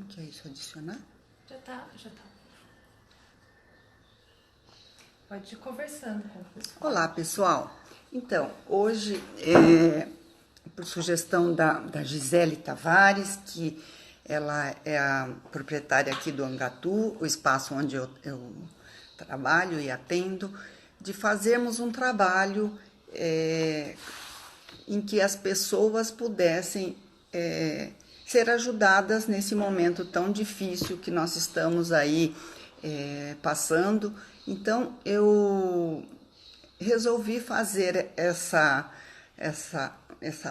Como que é isso? Adicionar? Já tá. Pode ir conversando com o pessoal. Olá, pessoal. Então, hoje, por sugestão da Gisele Tavares, que ela é a proprietária aqui do Angatu, o espaço onde eu trabalho e atendo, de fazermos um trabalho em que as pessoas pudessem ser ajudadas nesse momento tão difícil que nós estamos aí passando. Então, eu resolvi fazer essa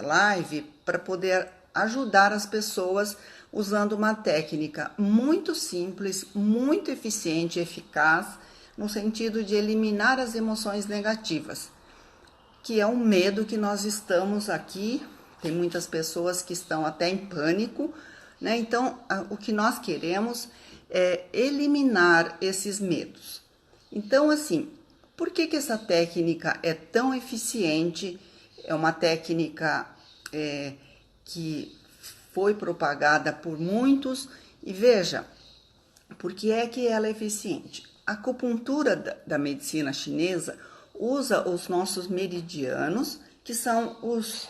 live para poder ajudar as pessoas usando uma técnica muito simples, muito eficiente e eficaz, no sentido de eliminar as emoções negativas, que é um medo que nós estamos aqui. Tem muitas pessoas que estão até em pânico, né? Então, o que nós queremos é eliminar esses medos. Então, assim, por que essa técnica é tão eficiente? É uma técnica que foi propagada por muitos. E veja, por que é que ela é eficiente? A acupuntura da medicina chinesa usa os nossos meridianos, que são os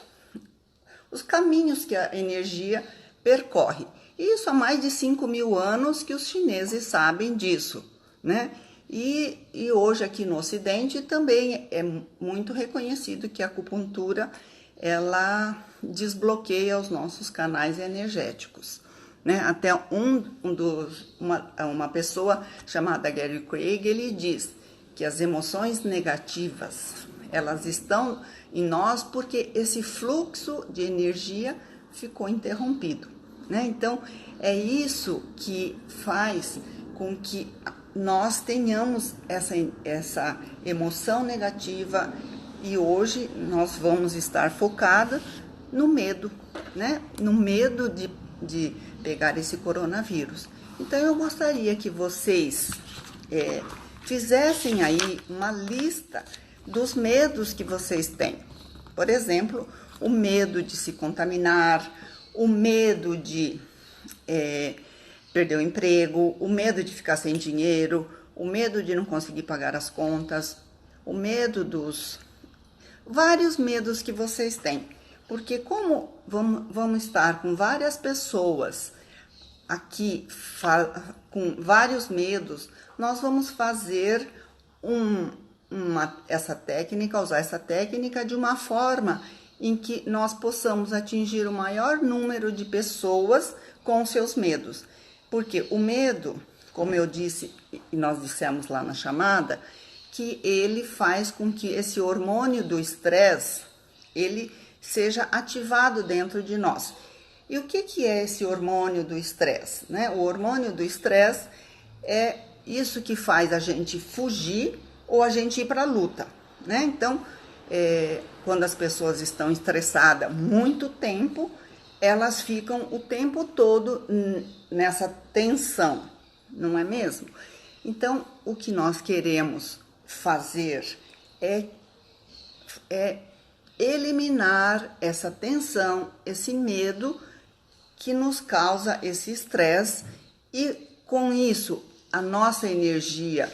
caminhos que a energia percorre. Isso há mais de 5.000 anos que os chineses sabem disso, né? E hoje aqui no Ocidente também é muito reconhecido que a acupuntura ela desbloqueia os nossos canais energéticos, né? Até uma pessoa chamada Gary Craig, ele diz que as emoções negativas elas estão em nós porque esse fluxo de energia ficou interrompido, né? Então é isso que faz com que nós tenhamos essa emoção negativa, e hoje nós vamos estar focados no medo, né? No medo de pegar esse coronavírus. Então eu gostaria que vocês fizessem aí uma lista dos medos que vocês têm. Por exemplo, o medo de se contaminar, o medo de perder o emprego, o medo de ficar sem dinheiro, o medo de não conseguir pagar as contas, o medo vários medos que vocês têm. Porque como vamos estar com várias pessoas aqui com vários medos, nós vamos fazer usar essa técnica de uma forma em que nós possamos atingir o maior número de pessoas com seus medos. Porque o medo, como eu disse e nós dissemos lá na chamada, que ele faz com que esse hormônio do estresse, ele seja ativado dentro de nós. E o que é esse hormônio do estresse, né? O hormônio do estresse é isso que faz a gente fugir ou a gente ir para a luta, né? Então, quando as pessoas estão estressadas muito tempo, elas ficam o tempo todo nessa tensão, não é mesmo? Então, o que nós queremos fazer é eliminar essa tensão, esse medo que nos causa esse estresse, e com isso a nossa energia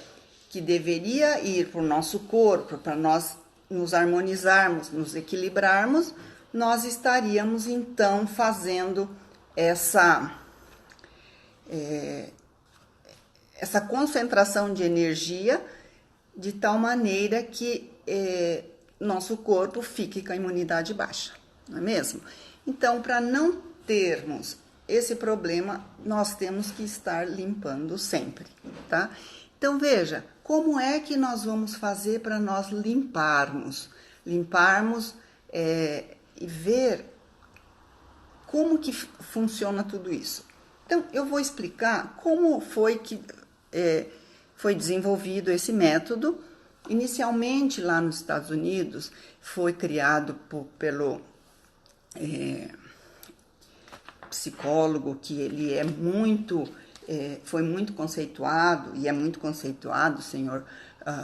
que deveria ir para o nosso corpo, para nós nos harmonizarmos, nos equilibrarmos, nós estaríamos então fazendo essa concentração de energia de tal maneira que nosso corpo fique com a imunidade baixa, não é mesmo? Então, para não termos esse problema, nós temos que estar limpando sempre, tá? Então, veja, como é que nós vamos fazer para nós limparmos e ver como que funciona tudo isso. Então, eu vou explicar como foi que foi desenvolvido esse método. Inicialmente, lá nos Estados Unidos, foi criado pelo psicólogo, que ele foi muito conceituado, e é muito conceituado, o senhor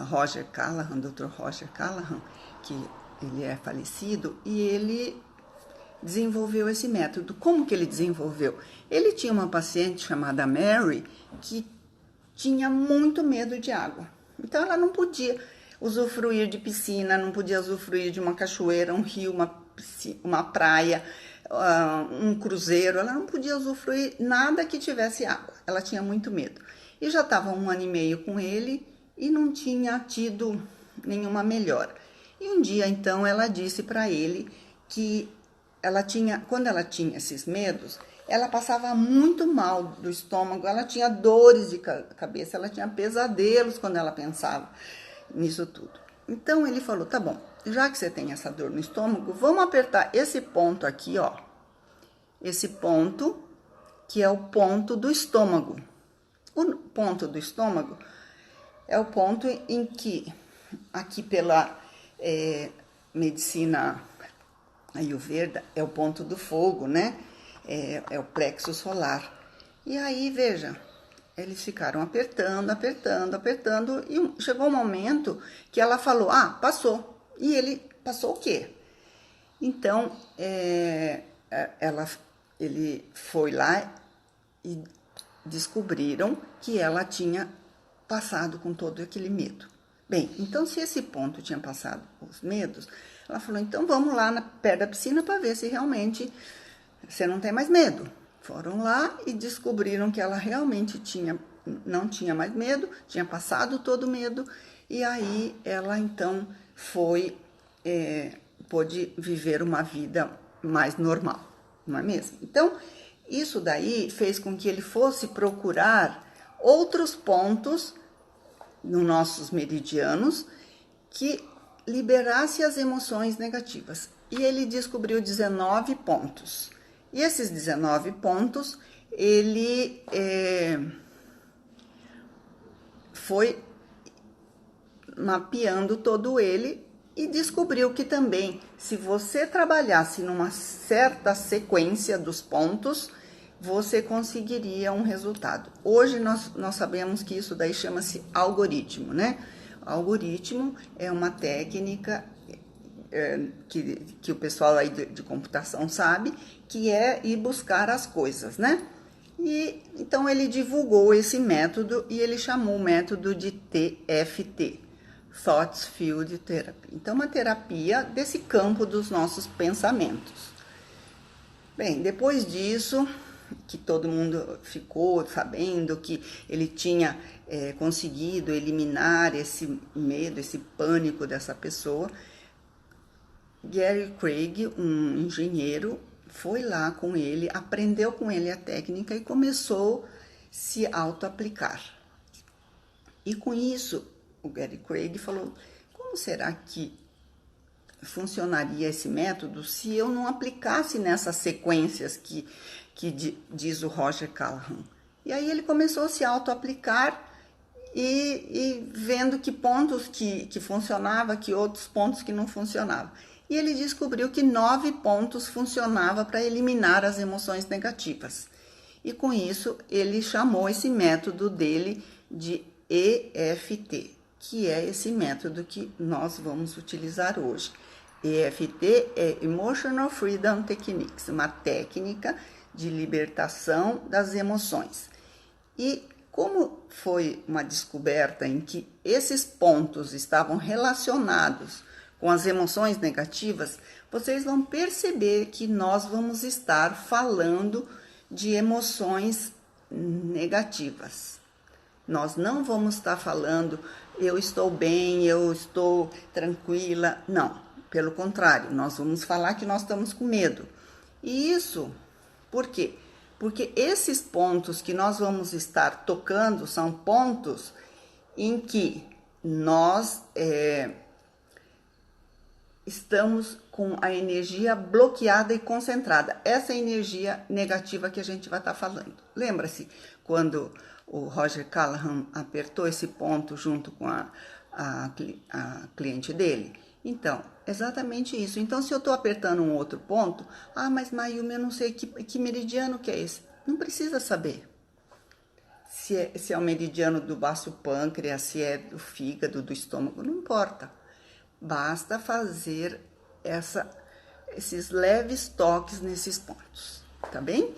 Roger Callahan, Dr. Roger Callahan, que ele é falecido, e ele desenvolveu esse método. Como que ele desenvolveu? Ele tinha uma paciente chamada Mary que tinha muito medo de água. Então, ela não podia usufruir de piscina, não podia usufruir de uma cachoeira, um rio, uma praia, um cruzeiro. Ela não podia usufruir nada que tivesse água. Ela tinha muito medo. E já estava 1 ano e meio com ele e não tinha tido nenhuma melhora. E um dia, então, ela disse para ele que quando ela tinha esses medos, ela passava muito mal do estômago, ela tinha dores de cabeça, ela tinha pesadelos quando ela pensava nisso tudo. Então ele falou, tá bom, já que você tem essa dor no estômago, vamos apertar esse ponto aqui, ó. Esse ponto, que é o ponto do estômago. O ponto do estômago é o ponto em que, aqui pela medicina Ayurveda, é o ponto do fogo, né? É o plexo solar. E aí, veja, eles ficaram apertando, e chegou um momento que ela falou, passou. E ele, passou o quê? Então, ele foi lá e descobriram que ela tinha passado com todo aquele medo. Bem, então se esse ponto tinha passado os medos, ela falou, então vamos lá perto da piscina para ver se realmente você não tem mais medo. Foram lá e descobriram que ela realmente não tinha mais medo, tinha passado todo o medo, e aí ela então pôde viver uma vida mais normal, não é mesmo? Então, isso daí fez com que ele fosse procurar outros pontos nos nossos meridianos que liberasse as emoções negativas. E ele descobriu 19 pontos. E esses 19 pontos, ele foi mapeando todo ele e descobriu que também, se você trabalhasse numa certa sequência dos pontos, você conseguiria um resultado. Hoje nós sabemos que isso daí chama-se algoritmo, né? Algoritmo é uma técnica que o pessoal aí de computação sabe, que é ir buscar as coisas, né? E então ele divulgou esse método e ele chamou o método de TFT, Thoughts Field Therapy. Então, uma terapia desse campo dos nossos pensamentos. Bem, depois disso, que todo mundo ficou sabendo que ele tinha conseguido eliminar esse medo, esse pânico dessa pessoa, Gary Craig, um engenheiro, foi lá com ele, aprendeu com ele a técnica e começou a se auto-aplicar. E com isso, o Gary Craig falou, como será que funcionaria esse método se eu não aplicasse nessas sequências que diz o Roger Callahan? E aí ele começou a se auto-aplicar e vendo que pontos que funcionava, que outros pontos que não funcionavam. E ele descobriu que 9 pontos funcionavam para eliminar as emoções negativas. E com isso, ele chamou esse método dele de EFT, que é esse método que nós vamos utilizar hoje. EFT é Emotional Freedom Techniques, uma técnica de libertação das emoções. E como foi uma descoberta em que esses pontos estavam relacionados com as emoções negativas, vocês vão perceber que nós vamos estar falando de emoções negativas. Nós não vamos estar falando, eu estou bem, eu estou tranquila. Não, pelo contrário, nós vamos falar que nós estamos com medo. E isso, por quê? Porque esses pontos que nós vamos estar tocando são pontos em que nós estamos com a energia bloqueada e concentrada. Essa é a energia negativa que a gente vai estar falando. Lembra-se quando o Roger Callahan apertou esse ponto junto com a cliente dele? Então, exatamente isso. Então, se eu estou apertando um outro ponto, mas Mayumi, eu não sei que meridiano que é esse. Não precisa saber. Se é o meridiano do baço pâncreas, se é do fígado, do estômago, não importa. Basta fazer essa esses leves toques nesses pontos, tá bem?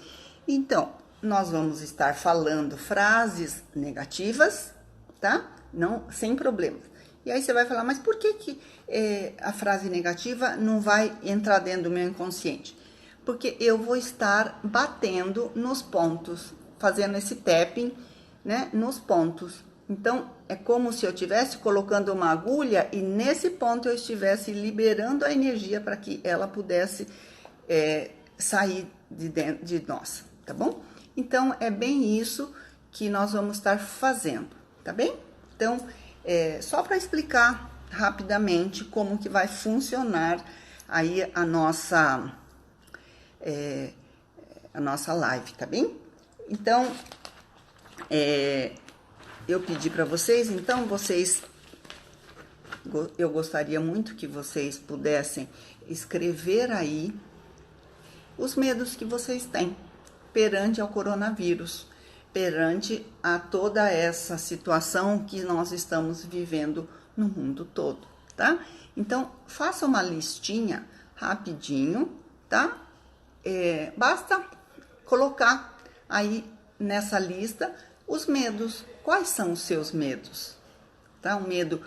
Então, nós vamos estar falando frases negativas, tá? Não, sem problemas. E aí você vai falar, mas por que a frase negativa não vai entrar dentro do meu inconsciente? Porque eu vou estar batendo nos pontos, fazendo esse tapping, né, nos pontos. Então, é como se eu estivesse colocando uma agulha e nesse ponto eu estivesse liberando a energia para que ela pudesse sair de dentro de nós, tá bom? Então, é bem isso que nós vamos estar fazendo, tá bem? Então, só para explicar rapidamente como que vai funcionar aí a nossa live, tá bem? Então, eu pedi para vocês, então eu gostaria muito que vocês pudessem escrever aí os medos que vocês têm perante ao coronavírus, perante a toda essa situação que nós estamos vivendo no mundo todo, tá? Então, faça uma listinha rapidinho, tá? Basta colocar aí nessa lista os medos. Quais são os seus medos? Tá? O medo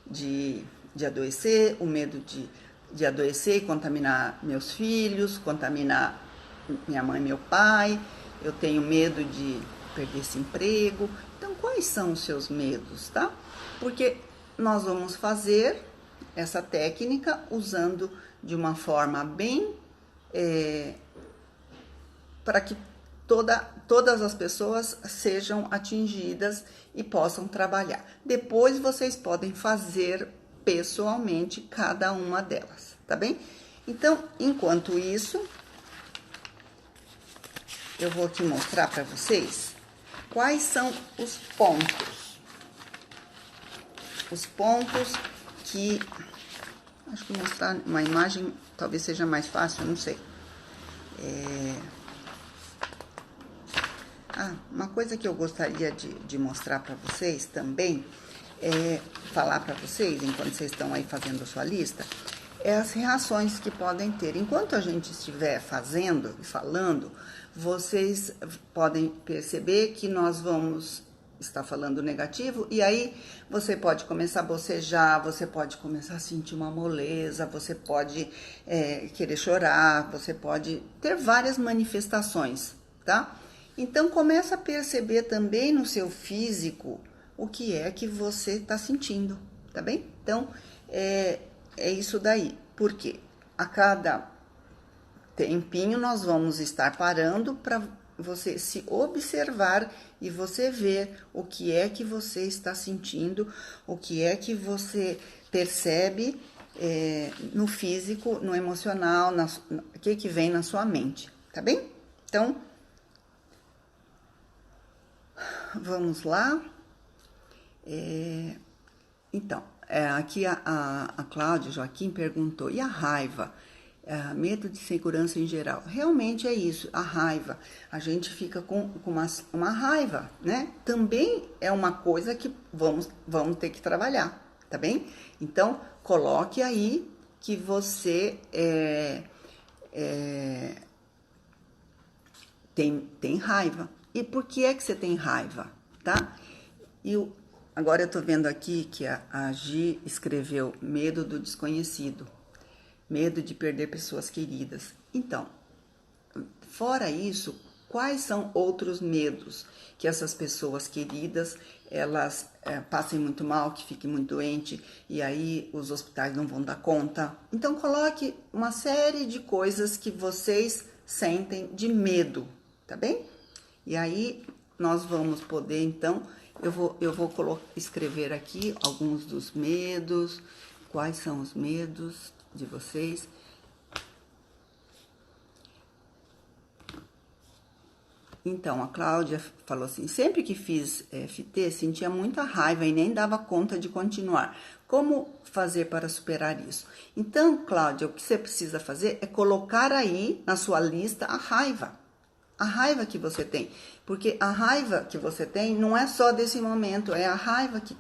de adoecer, o medo de adoecer e contaminar meus filhos, contaminar minha mãe e meu pai. Eu tenho medo de perder esse emprego. Então, quais são os seus medos, tá? Porque nós vamos fazer essa técnica usando de uma forma bem para que todas as pessoas sejam atingidas e possam trabalhar. Depois vocês podem fazer pessoalmente cada uma delas, tá bem? Então, enquanto isso, eu vou aqui mostrar para vocês quais são os pontos. Os pontos que... Acho que mostrar uma imagem talvez seja mais fácil, não sei. Uma coisa que eu gostaria de mostrar para vocês também, falar para vocês, enquanto vocês estão aí fazendo a sua lista, as reações que podem ter. Enquanto a gente estiver fazendo e falando, vocês podem perceber que nós vamos estar falando negativo, e aí você pode começar a bocejar, você pode começar a sentir uma moleza, você pode querer chorar, você pode ter várias manifestações, tá? Então, começa a perceber também no seu físico o que é que você está sentindo, tá bem? Então, é isso daí. Porque a cada tempinho nós vamos estar parando para você se observar e você ver o que é que você está sentindo, o que é que você percebe no físico, no emocional, o que vem na sua mente, tá bem? Então, vamos lá. Então, aqui a Cláudia Joaquim perguntou, e a raiva? Medo de segurança em geral. Realmente é isso, a raiva. A gente fica com uma raiva, né? Também é uma coisa que vamos ter que trabalhar, tá bem? Então, coloque aí que você tem raiva. E por que é que você tem raiva, tá? Agora eu tô vendo aqui que a Gi escreveu medo do desconhecido, medo de perder pessoas queridas. Então, fora isso, quais são outros medos que essas pessoas queridas, elas passem muito mal, que fiquem muito doentes, e aí os hospitais não vão dar conta? Então, coloque uma série de coisas que vocês sentem de medo, tá bem? E aí, nós vamos poder, então, eu vou escrever aqui alguns dos medos, quais são os medos de vocês. Então, a Cláudia falou assim, sempre que fiz FT, sentia muita raiva e nem dava conta de continuar. Como fazer para superar isso? Então, Cláudia, o que você precisa fazer é colocar aí na sua lista a raiva. a raiva que você tem. Porque a raiva que você tem não é só desse momento, é a raiva que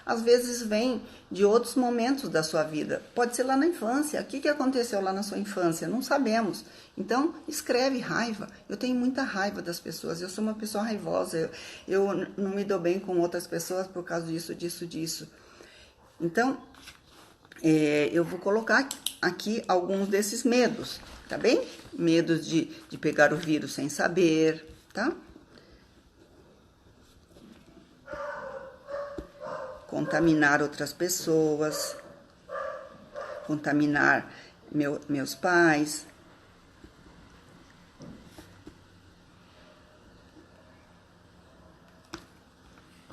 às vezes vem de outros momentos da sua vida. Pode ser lá na infância. O que aconteceu lá na sua infância? Não sabemos. Então, escreve raiva. Eu tenho muita raiva das pessoas, eu sou uma pessoa raivosa, eu não me dou bem com outras pessoas por causa disso. Então, eu vou colocar aqui alguns desses medos, tá bem? Medos de pegar o vírus sem saber, tá? Contaminar outras pessoas, contaminar meus pais.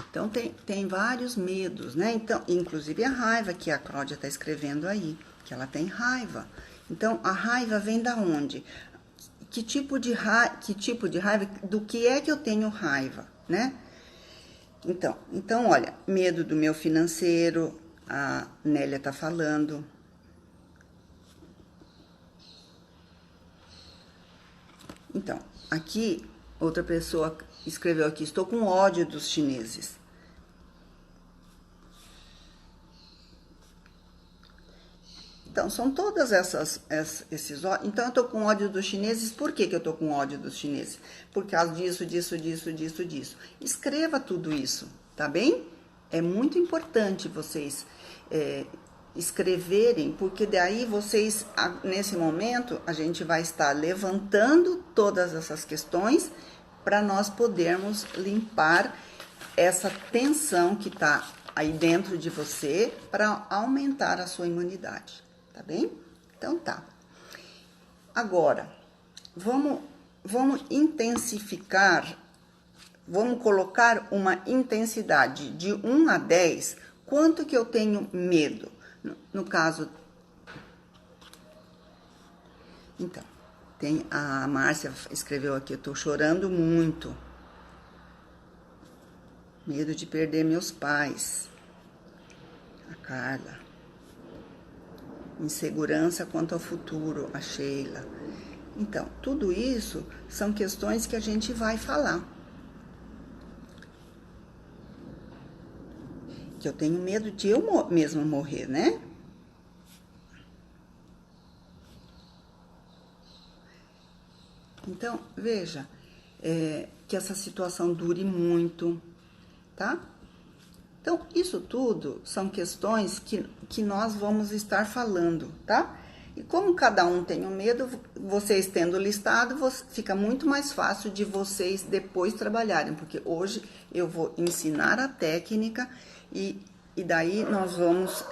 Então, tem vários medos, né? Então, inclusive a raiva, que a Cláudia está escrevendo aí, que ela tem raiva. Então, a raiva vem da onde? Que tipo de raiva? Do que é que eu tenho raiva, né? Então, olha, medo do meu financeiro, a Nélia tá falando. Então, aqui, outra pessoa escreveu aqui, estou com ódio dos chineses. Então, são todas esses ódios. Então, eu tô com ódio dos chineses. Por que eu tô com ódio dos chineses? Por causa disso. Escreva tudo isso, tá bem? É muito importante vocês escreverem, porque daí vocês, nesse momento, a gente vai estar levantando todas essas questões para nós podermos limpar essa tensão que está aí dentro de você para aumentar a sua imunidade. Tá bem? Então tá. Agora, vamos intensificar, vamos colocar uma intensidade de 1 a 10, quanto que eu tenho medo? No caso... Então, a Márcia escreveu aqui, eu tô chorando muito. Medo de perder meus pais. A Carla. Insegurança quanto ao futuro, a Sheila. Então, tudo isso são questões que a gente vai falar. Que eu tenho medo de eu mesma morrer, né? Então, veja, que essa situação dure muito, tá? Então, isso tudo são questões que nós vamos estar falando, tá? E como cada um tem um medo, vocês tendo listado, fica muito mais fácil de vocês depois trabalharem, porque hoje eu vou ensinar a técnica e daí nós vamos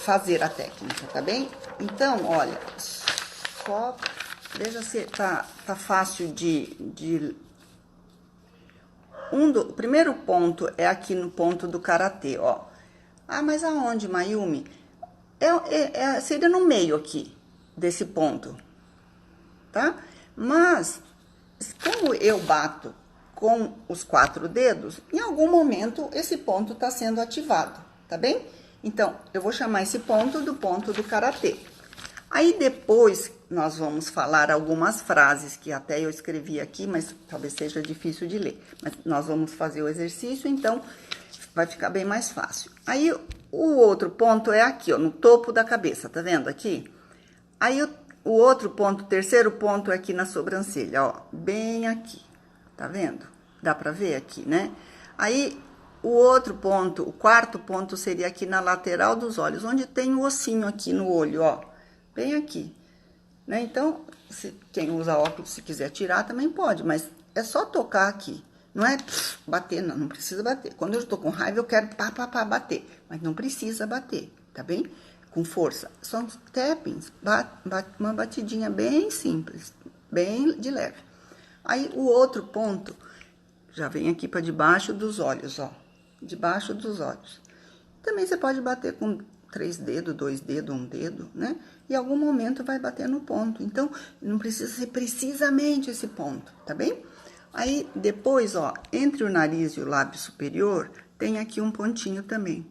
fazer a técnica, tá bem? Então, olha, só veja se tá fácil o primeiro ponto é aqui no ponto do karatê, ó. Ah, mas aonde, Mayumi? Seria no meio aqui, desse ponto, tá? Mas, como eu bato com os 4 dedos, em algum momento esse ponto está sendo ativado, tá bem? Então, eu vou chamar esse ponto do karatê. Aí depois nós vamos falar algumas frases que até eu escrevi aqui, mas talvez seja difícil de ler. Mas nós vamos fazer o exercício, então vai ficar bem mais fácil. Aí o outro ponto é aqui, ó, no topo da cabeça, tá vendo aqui? Aí o outro ponto, o terceiro ponto é aqui na sobrancelha, ó, bem aqui, tá vendo? Dá pra ver aqui, né? Aí o outro ponto, o quarto ponto seria aqui na lateral dos olhos, onde tem o ossinho aqui no olho, ó, bem aqui, né? Então, quem usa óculos, se quiser tirar, também pode, mas é só tocar aqui. Não é bater, não precisa bater. Quando eu estou com raiva, eu quero bater, mas não precisa bater, tá bem? Com força. São tappings, uma batidinha bem simples, bem de leve. Aí, o outro ponto, já vem aqui para debaixo dos olhos, ó. Debaixo dos olhos. Também você pode bater com 3 dedos, 2 dedos, 1 dedo, né? E em algum momento vai bater no ponto. Então, não precisa ser precisamente esse ponto, tá bem? Aí, depois, ó, entre o nariz e o lábio superior, tem aqui um pontinho também,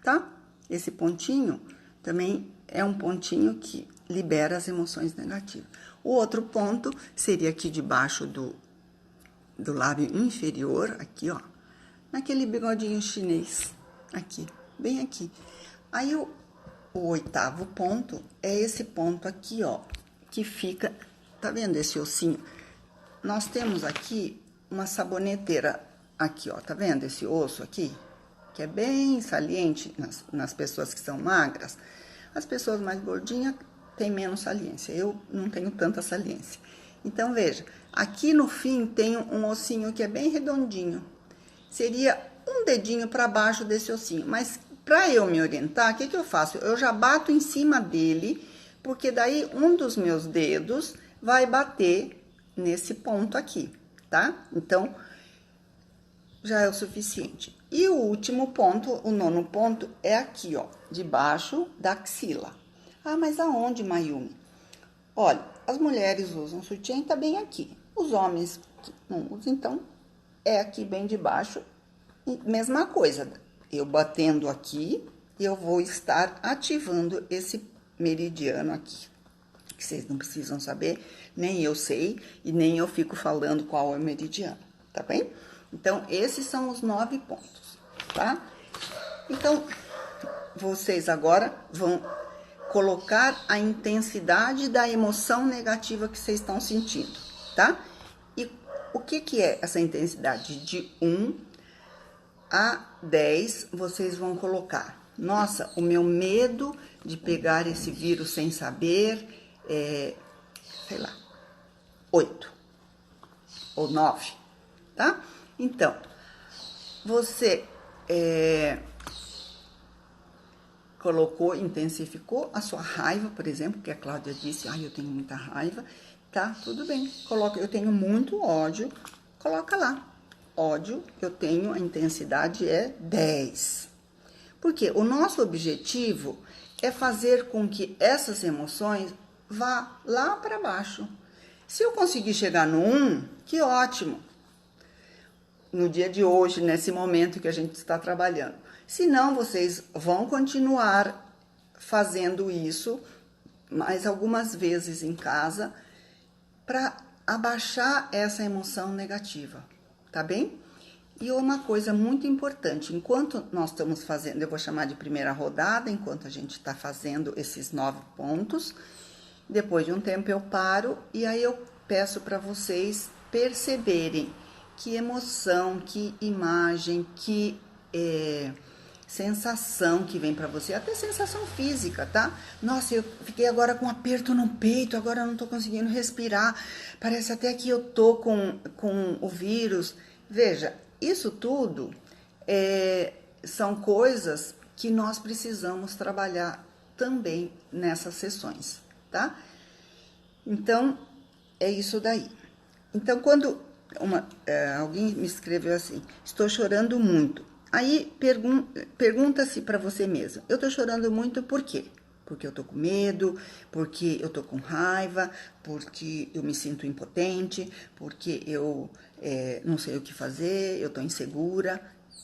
tá? Esse pontinho também é um pontinho que libera as emoções negativas. O outro ponto seria aqui debaixo do lábio inferior, aqui, ó, naquele bigodinho chinês, aqui, bem aqui. Aí, o oitavo ponto é esse ponto aqui, ó, que fica, tá vendo esse ossinho? Nós temos aqui uma saboneteira, aqui, ó, tá vendo esse osso aqui? Que é bem saliente nas pessoas que são magras. As pessoas mais gordinhas têm menos saliência, eu não tenho tanta saliência. Então, veja, aqui no fim tem um ossinho que é bem redondinho. Seria um dedinho para baixo desse ossinho, mas para eu me orientar, o que que eu faço? Eu já bato em cima dele, porque daí um dos meus dedos vai bater nesse ponto aqui, tá? Então, já é o suficiente. E o último ponto, o nono ponto, é aqui, ó, debaixo da axila. Ah, mas aonde, Mayumi? Olha, as mulheres usam sutiã e tá bem aqui. Os homens não usam, então, é aqui bem debaixo. E mesma coisa, eu batendo aqui, eu vou estar ativando esse meridiano aqui. Que vocês não precisam saber, nem eu sei, e nem eu fico falando qual é o meridiano, tá bem? Então, esses são os 9 pontos, tá? Então, vocês agora vão colocar a intensidade da emoção negativa que vocês estão sentindo, tá? E o que que é essa intensidade? De 1 a 10, vocês vão colocar. Nossa, o meu medo de pegar esse vírus sem saber sei lá, 8 ou 9, tá? Então, você colocou, intensificou a sua raiva, por exemplo, que a Cláudia disse, eu tenho muita raiva, tá? Tudo bem, coloca, eu tenho muito ódio, coloca lá. Ódio, eu tenho, a intensidade é 10. Porque o nosso objetivo é fazer com que essas emoções vá lá para baixo. Se eu conseguir chegar no 1, que ótimo. No dia de hoje, nesse momento que a gente está trabalhando. Se não, vocês vão continuar fazendo isso mais algumas vezes em casa para abaixar essa emoção negativa, tá bem? E uma coisa muito importante, enquanto nós estamos fazendo, eu vou chamar de primeira rodada, enquanto a gente está fazendo esses 9 pontos, depois de um tempo eu paro e aí eu peço para vocês perceberem que emoção, que imagem, que sensação que vem para você, até sensação física, tá? Nossa, eu fiquei agora com um aperto no peito, agora eu não tô conseguindo respirar, parece até que eu tô com o vírus. Veja, isso tudo são coisas que nós precisamos trabalhar também nessas sessões, tá? Então, é isso daí. Então, quando alguém me escreveu assim, estou chorando muito. Aí, pergunta-se para você mesmo, eu estou chorando muito por quê? Porque eu tô com medo, porque eu tô com raiva, porque eu me sinto impotente, porque eu não sei o que fazer, eu tô insegura.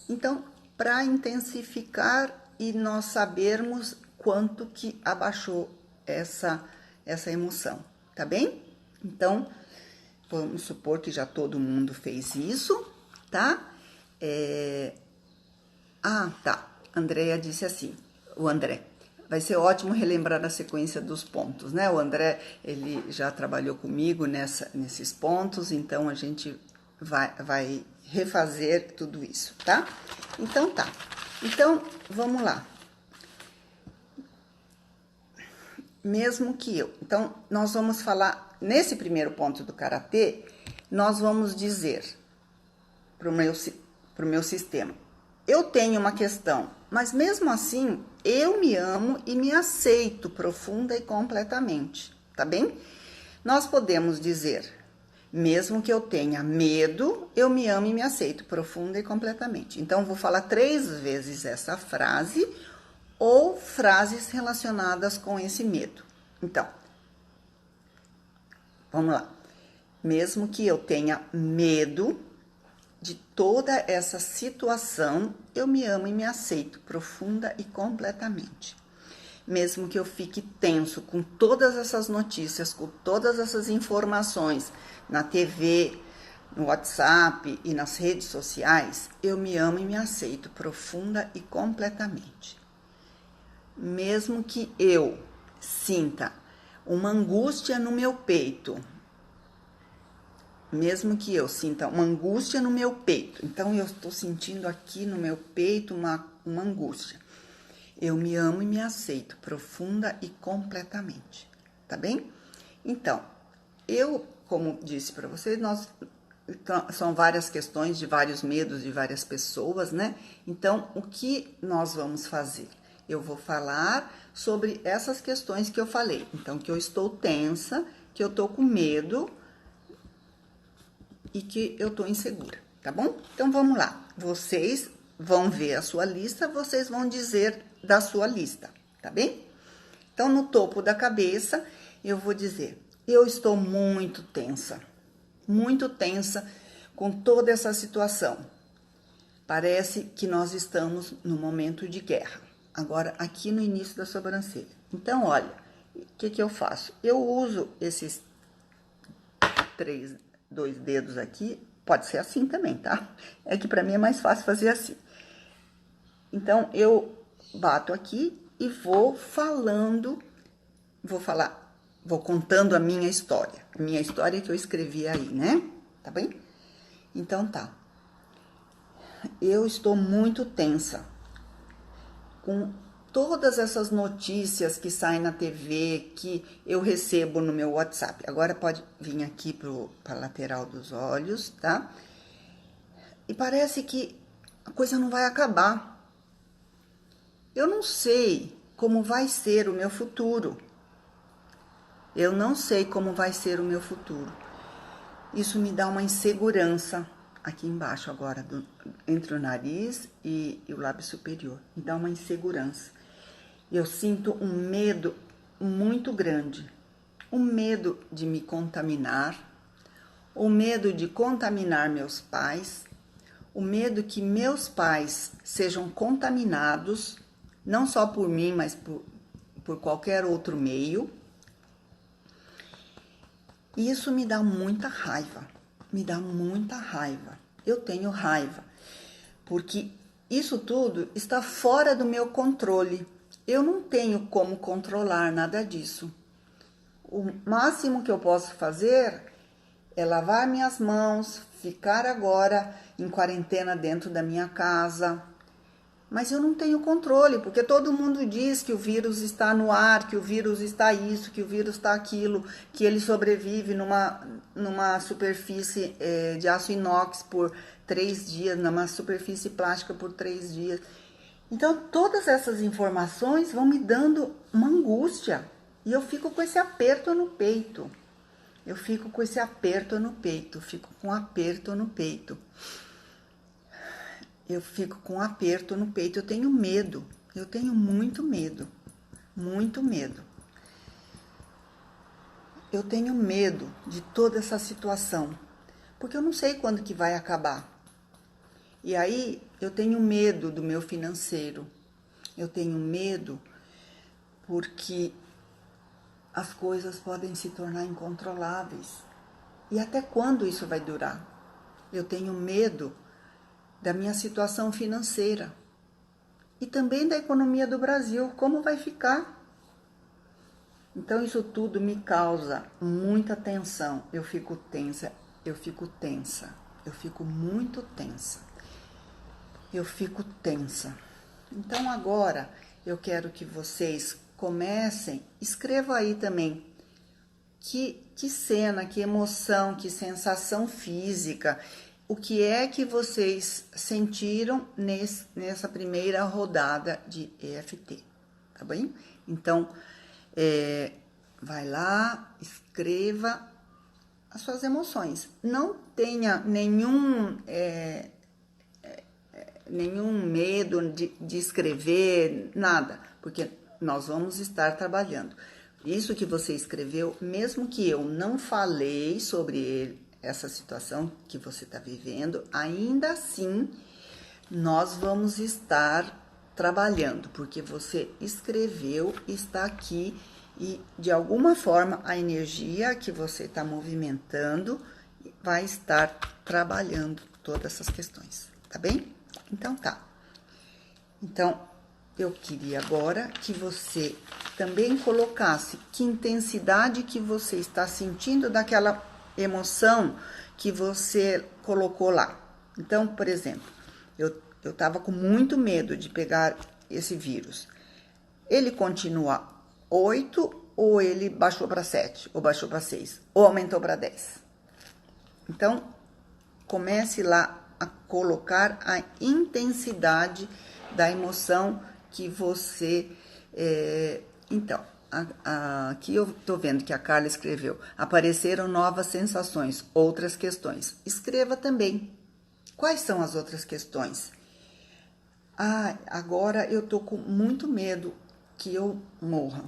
Então, para intensificar e nós sabermos quanto que abaixou essa emoção, tá bem? Então, vamos supor que já todo mundo fez isso, tá? Tá. Andréia disse assim, o André. Vai ser ótimo relembrar a sequência dos pontos, né? O André, ele já trabalhou comigo nesses pontos, então a gente vai refazer tudo isso, tá? Então tá. Então, vamos lá. Mesmo que eu. Então, nós vamos falar, nesse primeiro ponto do Karatê, nós vamos dizer pro meu sistema, eu tenho uma questão, mas mesmo assim, eu me amo e me aceito profunda e completamente, tá bem? Nós podemos dizer, mesmo que eu tenha medo, eu me amo e me aceito profunda e completamente. Então, vou falar 3 vezes essa frase ou frases relacionadas com esse medo. Então, vamos lá. Mesmo que eu tenha medo de toda essa situação, eu me amo e me aceito profunda e completamente. mesmo que eu fique tenso com todas essas notícias, com todas essas informações na TV, no WhatsApp e nas redes sociais, eu me amo e me aceito profunda e completamente. Mesmo que eu sinta uma angústia no meu peito, então eu estou sentindo aqui no meu peito uma angústia. Eu me amo e me aceito profunda e completamente, tá bem? Então, como disse para vocês, são várias questões de vários medos de várias pessoas, né? Então, o que nós vamos fazer? Eu vou falar sobre essas questões que eu falei. Então, que eu estou tensa, que eu estou com medo e que eu estou insegura, tá bom? Então, vamos lá. Vocês vão ver a sua lista, vocês vão dizer da sua lista, tá bem? Então, no topo da cabeça, eu vou dizer: eu estou muito tensa com toda essa situação. Parece que nós estamos no momento de guerra. Agora, aqui no início da sobrancelha. Então, olha, o que eu faço? Eu uso esses 2 dedos aqui, pode ser assim também, tá? É que pra mim é mais fácil fazer assim. Então, eu bato aqui e vou contando a minha história que eu escrevi aí, né? Tá bem? Então, tá. Eu estou muito tensa com todas essas notícias que saem na TV, que eu recebo no meu WhatsApp. Agora pode vir aqui para a lateral dos olhos, tá? E parece que a coisa não vai acabar. Eu não sei como vai ser o meu futuro. Isso me dá uma insegurança aqui embaixo agora, entre o nariz e o lábio superior. Me dá uma insegurança. Eu sinto um medo muito grande. O medo de me contaminar, o medo de contaminar meus pais, o medo que meus pais sejam contaminados, não só por mim, mas por qualquer outro meio. E isso me dá muita raiva, Eu tenho raiva, porque isso tudo está fora do meu controle. Eu não tenho como controlar nada disso. O máximo que eu posso fazer é lavar minhas mãos, ficar agora em quarentena dentro da minha casa. Mas eu não tenho controle, porque todo mundo diz que o vírus está no ar, que o vírus está isso, que o vírus está aquilo, que ele sobrevive numa superfície de aço inox por 3 dias, numa superfície plástica por 3 dias. Então, todas essas informações vão me dando uma angústia. E eu fico com esse aperto no peito. Eu fico com um aperto no peito. Eu tenho medo, eu tenho muito medo. Eu tenho medo de toda essa situação, porque eu não sei quando que vai acabar. E aí, eu tenho medo do meu financeiro, eu tenho medo porque as coisas podem se tornar incontroláveis. E até quando isso vai durar? Eu tenho medo da minha situação financeira e também da economia do Brasil, como vai ficar? Então, isso tudo me causa muita tensão. Eu fico tensa, eu fico muito tensa. Então, agora, eu quero que vocês comecem, escrevam aí também que cena, que emoção, que sensação física, o que é que vocês sentiram nessa primeira rodada de EFT, tá bem? Então, vai lá, escreva as suas emoções. Não tenha nenhum medo de escrever, nada, porque nós vamos estar trabalhando. Isso que você escreveu, mesmo que eu não falei sobre essa situação que você está vivendo, ainda assim, nós vamos estar trabalhando, porque você escreveu, está aqui e de alguma forma a energia que você está movimentando vai estar trabalhando todas essas questões, tá bem? Então tá. Então, eu queria agora que você também colocasse que intensidade que você está sentindo daquela emoção que você colocou lá. Então, por exemplo, eu estava com muito medo de pegar esse vírus. Ele continua 8 ou ele baixou para 7, ou baixou para 6, ou aumentou para 10. Então, comece lá a colocar a intensidade da emoção que você... Então, aqui eu estou vendo que a Carla escreveu, apareceram novas sensações, outras questões. Escreva também. Quais são as outras questões? Agora eu tô com muito medo que eu morra.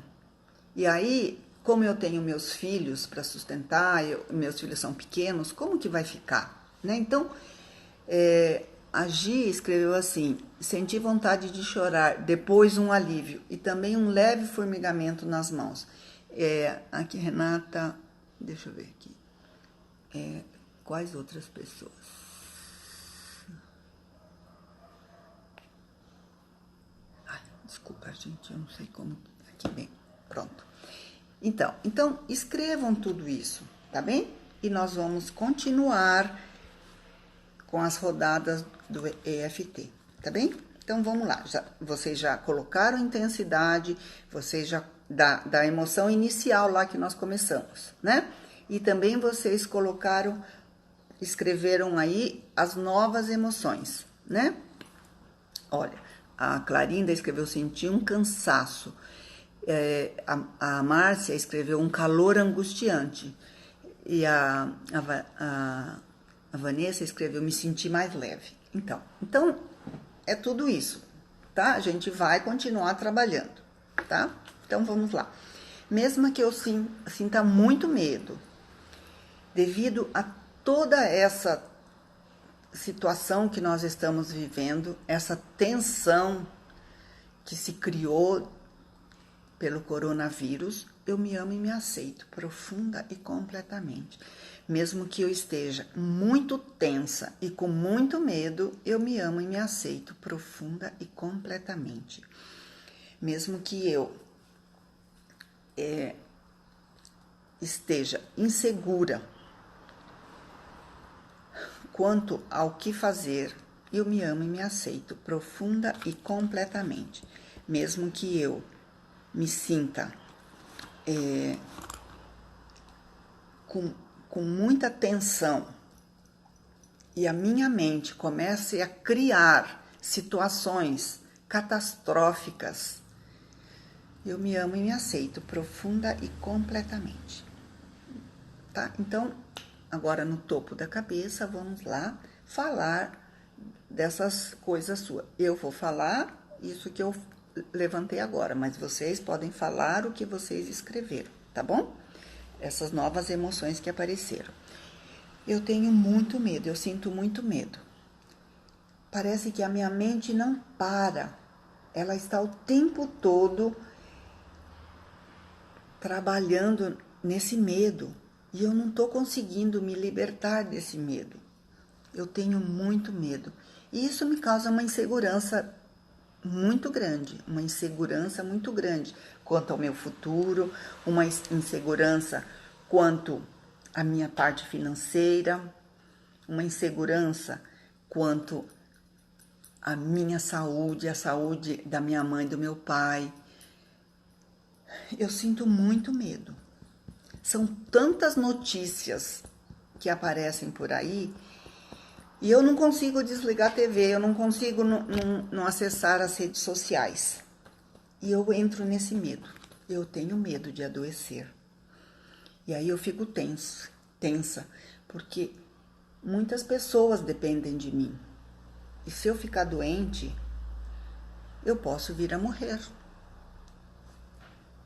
E aí, como eu tenho meus filhos para sustentar, meus filhos são pequenos, como que vai ficar? Né? Então, a Gi escreveu assim, senti vontade de chorar, depois um alívio e também um leve formigamento nas mãos. Aqui, Renata, deixa eu ver aqui. Quais outras pessoas? Desculpa, gente, eu não sei como... Aqui, bem, pronto. Então, escrevam tudo isso, tá bem? E nós vamos continuar com as rodadas do EFT, tá bem? Então, vamos lá. Vocês já colocaram intensidade, vocês já... Da emoção inicial lá que nós começamos, né? E também vocês escreveram aí as novas emoções, né? Olha... A Clarinda escreveu sentir um cansaço. A Márcia escreveu um calor angustiante. E a Vanessa escreveu me sentir mais leve. Então, é tudo isso, tá? A gente vai continuar trabalhando, tá? Então, vamos lá. Mesmo que eu sinta muito medo, devido a toda essa situação que nós estamos vivendo, essa tensão que se criou pelo coronavírus, eu me amo e me aceito profunda e completamente. Mesmo que eu esteja muito tensa e com muito medo, eu me amo e me aceito profunda e completamente. Mesmo que eu esteja insegura quanto ao que fazer, eu me amo e me aceito profunda e completamente. Mesmo que eu me sinta com muita tensão e a minha mente comece a criar situações catastróficas, eu me amo e me aceito profunda e completamente. Tá? Então, agora, no topo da cabeça, vamos lá falar dessas coisas suas. Eu vou falar isso que eu levantei agora, mas vocês podem falar o que vocês escreveram, tá bom? Essas novas emoções que apareceram. Eu tenho muito medo, eu sinto muito medo. Parece que a minha mente não para. Ela está o tempo todo trabalhando nesse medo. E eu não estou conseguindo me libertar desse medo. Eu tenho muito medo. E isso me causa uma insegurança muito grande. Uma insegurança muito grande quanto ao meu futuro, uma insegurança quanto à minha parte financeira, uma insegurança quanto à minha saúde, a saúde da minha mãe e do meu pai. Eu sinto muito medo. São tantas notícias que aparecem por aí e eu não consigo desligar a TV, eu não consigo não acessar as redes sociais. E eu entro nesse medo. Eu tenho medo de adoecer. E aí eu fico tensa, porque muitas pessoas dependem de mim. E se eu ficar doente, eu posso vir a morrer.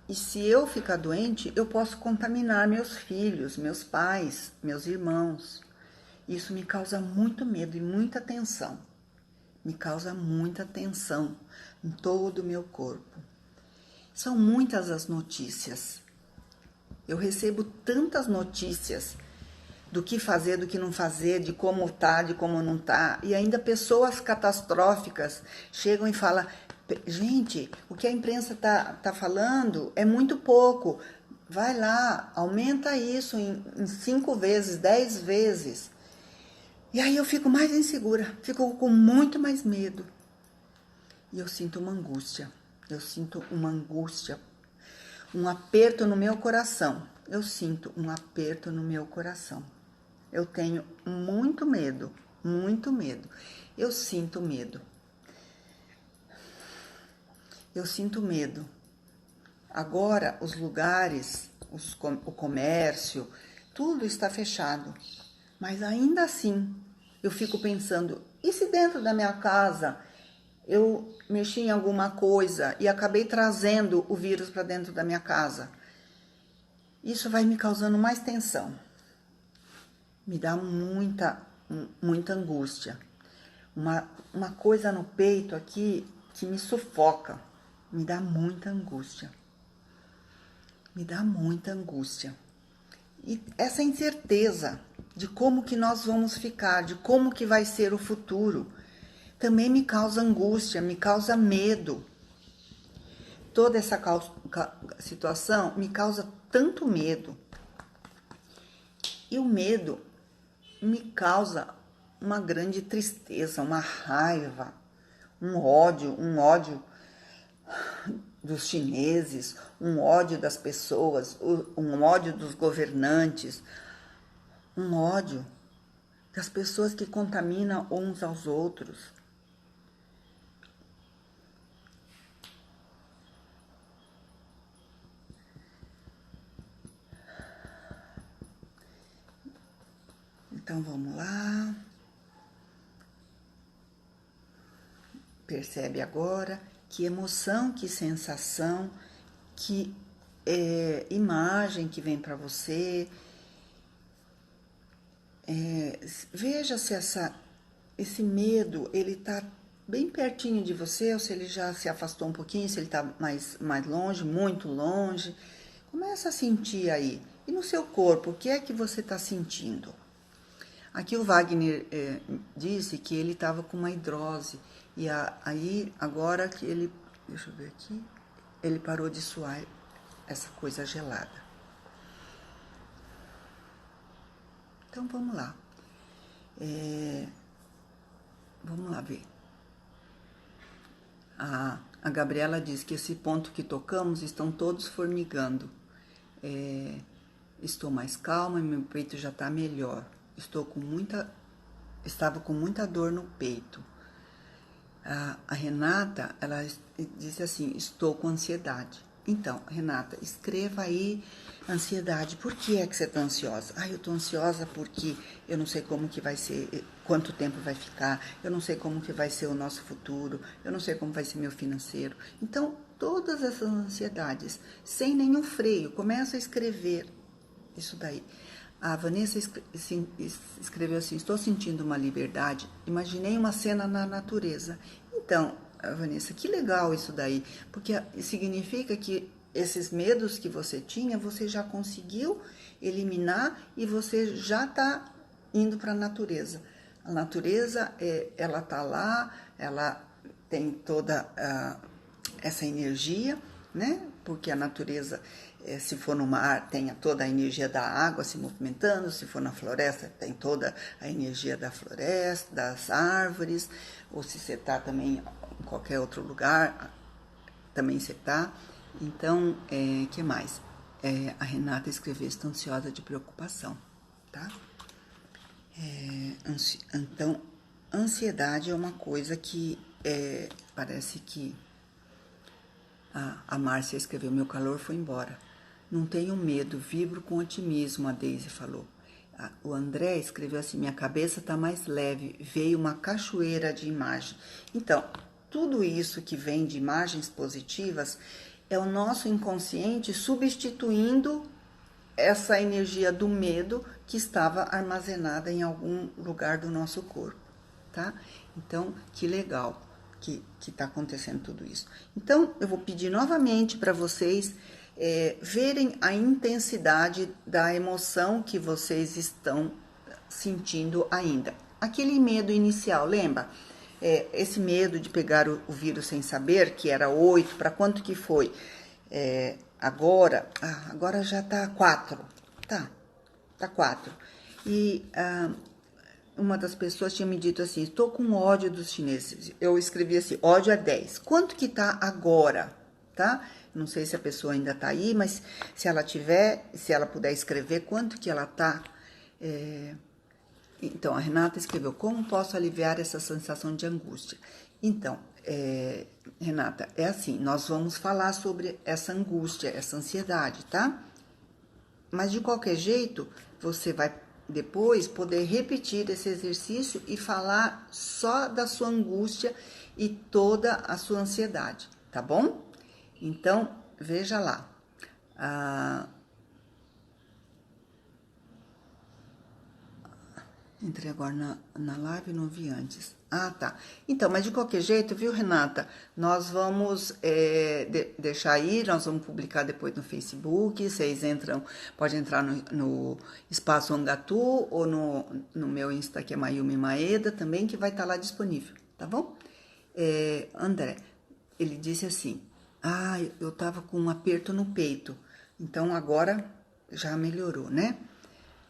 E se eu ficar doente, eu posso contaminar meus filhos, meus pais, meus irmãos. Isso me causa muito medo e muita tensão. Me causa muita tensão, em todo o meu corpo. São muitas as notícias. Eu recebo tantas notícias do que fazer, do que não fazer, de como tá, de como não tá. E ainda pessoas catastróficas chegam e falam, gente, o que a imprensa tá falando é muito pouco. Vai lá, aumenta isso em 5 vezes, 10 vezes. E aí eu fico mais insegura, fico com muito mais medo. E eu sinto uma angústia, um aperto no meu coração. Eu sinto um aperto no meu coração. Eu tenho muito medo, muito medo. Eu sinto medo. Eu sinto medo. Agora os lugares, o comércio, tudo está fechado. Mas ainda assim, eu fico pensando, e se dentro da minha casa eu mexi em alguma coisa e acabei trazendo o vírus para dentro da minha casa? Isso vai me causando mais tensão. Me dá muita angústia. Uma coisa no peito aqui que me sufoca. Me dá muita angústia. Me dá muita angústia. E essa incerteza de como que nós vamos ficar, de como que vai ser o futuro, também me causa angústia, me causa medo. Toda essa situação me causa tanto medo. E o medo me causa uma grande tristeza, uma raiva, um ódio dos chineses, um ódio das pessoas, um ódio dos governantes, um ódio das pessoas que contaminam uns aos outros. Então vamos lá. Percebe agora que emoção, que sensação, que imagem que vem para você. Veja se esse medo, ele está bem pertinho de você, ou se ele já se afastou um pouquinho, se ele está mais longe, muito longe. Começa a sentir aí. E no seu corpo, o que é que você está sentindo? Aqui o Wagner disse que ele estava com uma hidrose. E aí, agora que ele... Deixa eu ver aqui. Ele parou de suar essa coisa gelada. Então, vamos lá. Vamos lá ver. A Gabriela diz que esse ponto que tocamos estão todos formigando. Estou mais calma e meu peito já está melhor. Estava com muita dor no peito. A Renata, ela disse assim, estou com ansiedade. Então, Renata, escreva aí ansiedade. Por que é que você está ansiosa? Eu estou ansiosa porque eu não sei como que vai ser, quanto tempo vai ficar, eu não sei como que vai ser o nosso futuro, eu não sei como vai ser meu financeiro. Então, todas essas ansiedades, sem nenhum freio, começa a escrever isso daí. A Vanessa escreveu assim, estou sentindo uma liberdade, imaginei uma cena na natureza. Então, Vanessa, que legal isso daí, porque significa que esses medos que você tinha, você já conseguiu eliminar e você já está indo para a natureza. A natureza, ela está lá, ela tem toda essa energia, né? Porque a natureza, se for no mar, tem toda a energia da água se movimentando, se for na floresta, tem toda a energia da floresta, das árvores, ou se você está também em qualquer outro lugar, também você está. Então, que mais? A Renata escreveu, estou ansiosa de preocupação, tá? Então, ansiedade é uma coisa que parece que a Márcia escreveu, meu calor foi embora. Não tenho medo, vibro com otimismo, a Deise falou. O André escreveu assim, minha cabeça está mais leve, veio uma cachoeira de imagem. Então, tudo isso que vem de imagens positivas é o nosso inconsciente substituindo essa energia do medo que estava armazenada em algum lugar do nosso corpo, tá? Então, que legal. que está acontecendo tudo isso. Então, eu vou pedir novamente para vocês verem a intensidade da emoção que vocês estão sentindo ainda. Aquele medo inicial, lembra? Esse medo de pegar o vírus sem saber, que era 8, para quanto que foi? Agora já tá 4. Tá 4. E uma das pessoas tinha me dito assim, estou com ódio dos chineses. Eu escrevi assim, ódio é 10. Quanto que tá agora? Tá? Não sei se a pessoa ainda tá aí, mas se ela tiver, se ela puder escrever, quanto que ela tá... Então, a Renata escreveu, como posso aliviar essa sensação de angústia? Então, Renata, é assim, nós vamos falar sobre essa angústia, essa ansiedade, tá? Mas, de qualquer jeito, você vai depois poder repetir esse exercício e falar só da sua angústia e toda a sua ansiedade, tá bom? Então, veja lá. Entrei agora na live e não vi antes. Ah, tá. Então, mas de qualquer jeito, viu, Renata? Nós vamos deixar aí, nós vamos publicar depois no Facebook. Vocês podem entrar no Espaço Angatu ou no meu Insta, que é Mayumi Maeda, também, que vai estar lá disponível, tá bom? André, ele disse assim, eu tava com um aperto no peito, então agora já melhorou, né?